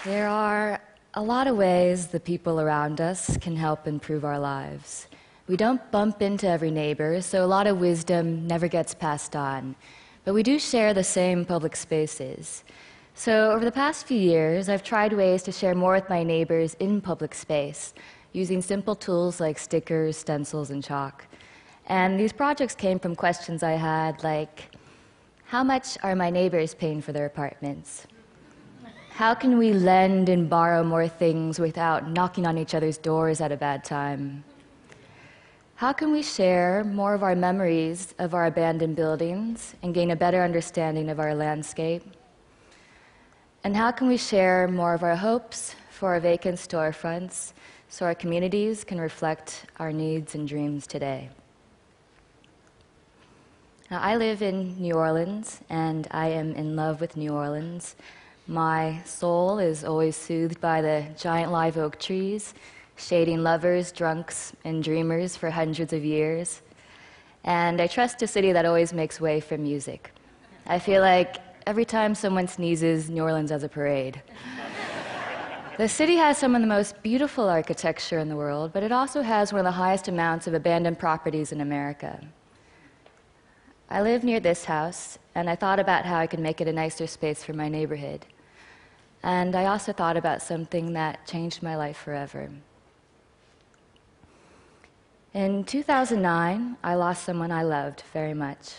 There are a lot of ways the people around us can help improve our lives. We don't bump into every neighbor, so a lot of wisdom never gets passed on. But we do share the same public spaces. So over the past few years, I've tried ways to share more with my neighbors in public space, using simple tools like stickers, stencils, and chalk. And these projects came from questions I had like, how much are my neighbors paying for their apartments? How can we lend and borrow more things without knocking on each other's doors at a bad time? How can we share more of our memories of our abandoned buildings and gain a better understanding of our landscape? And how can we share more of our hopes for our vacant storefronts so our communities can reflect our needs and dreams today? Now, I live in New Orleans, and I am in love with New Orleans. My soul is always soothed by the giant live oak trees, shading lovers, drunks, and dreamers for hundreds of years. And I trust a city that always makes way for music. I feel like every time someone sneezes, New Orleans has a parade. The city has some of the most beautiful architecture in the world, but it also has one of the highest amounts of abandoned properties in America. I live near this house, and I thought about how I could make it a nicer space for my neighborhood. And I also thought about something that changed my life forever. In 2009, I lost someone I loved very much.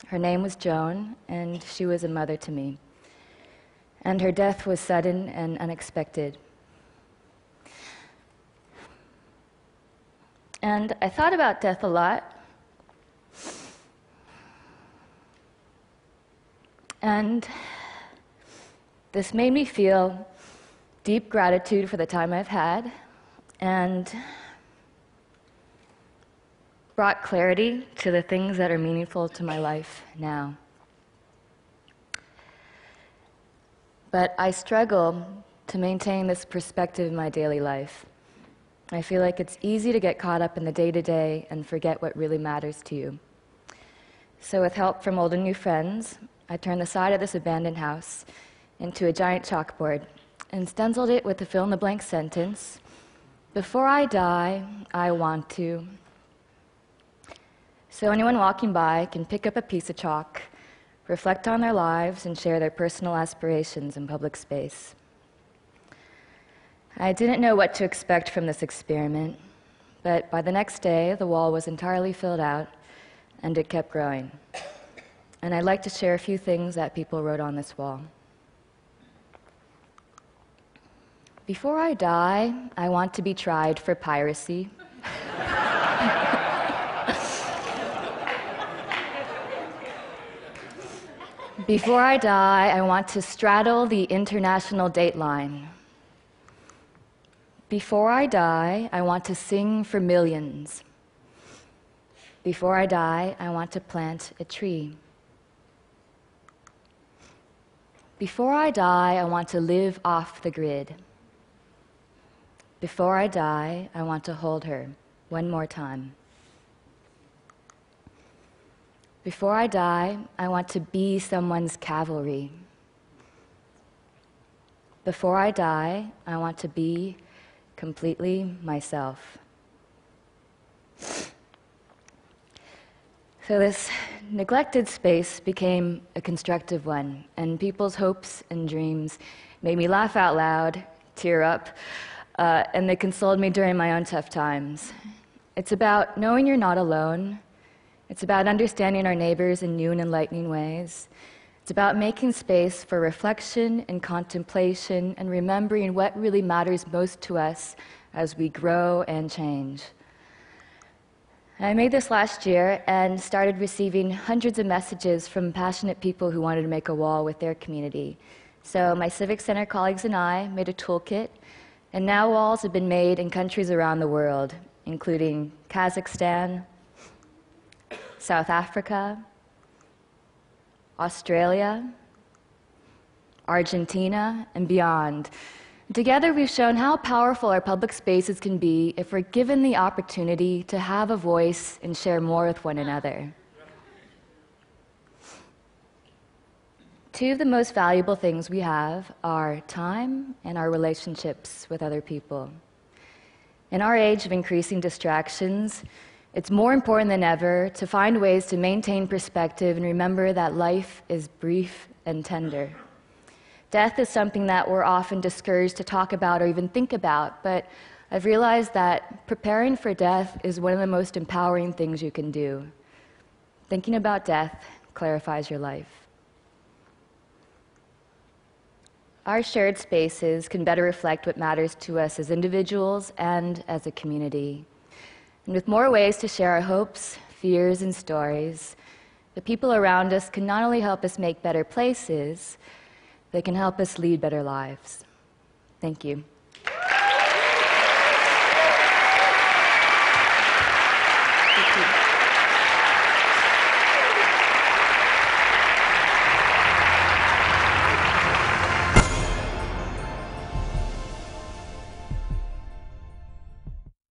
Her name was Joan, and she was a mother to me. And her death was sudden and unexpected. And I thought about death a lot. And this made me feel deep gratitude for the time I've had, and brought clarity to the things that are meaningful to my life now. But I struggle to maintain this perspective in my daily life. I feel like it's easy to get caught up in the day-to-day and forget what really matters to you. So with help from old and new friends, I turned the side of this abandoned house into a giant chalkboard and stenciled it with a fill-in-the-blank sentence, "Before I die, I want to." So anyone walking by can pick up a piece of chalk, reflect on their lives, and share their personal aspirations in public space. I didn't know what to expect from this experiment, but by the next day, the wall was entirely filled out, and it kept growing. And I'd like to share a few things that people wrote on this wall. Before I die, I want to be tried for piracy. Before I die, I want to straddle the international dateline. Before I die, I want to sing for millions. Before I die, I want to plant a tree. Before I die, I want to live off the grid. Before I die, I want to hold her one more time. Before I die, I want to be someone's cavalry. Before I die, I want to be completely myself. So this neglected space became a constructive one, and people's hopes and dreams made me laugh out loud, tear up, and they consoled me during my own tough times. It's about knowing you're not alone. It's about understanding our neighbors in new and enlightening ways. It's about making space for reflection and contemplation and remembering what really matters most to us as we grow and change. I made this last year and started receiving hundreds of messages from passionate people who wanted to make a wall with their community. So my Civic Center colleagues and I made a toolkit, and now walls have been made in countries around the world, including Kazakhstan, South Africa, Australia, Argentina, and beyond. Together, we've shown how powerful our public spaces can be if we're given the opportunity to have a voice and share more with one another. Two of the most valuable things we have are time and our relationships with other people. In our age of increasing distractions, it's more important than ever to find ways to maintain perspective and remember that life is brief and tender. Death is something that we're often discouraged to talk about or even think about, but I've realized that preparing for death is one of the most empowering things you can do. Thinking about death clarifies your life. Our shared spaces can better reflect what matters to us as individuals and as a community. And with more ways to share our hopes, fears, and stories, the people around us can not only help us make better places, they can help us lead better lives. Thank you.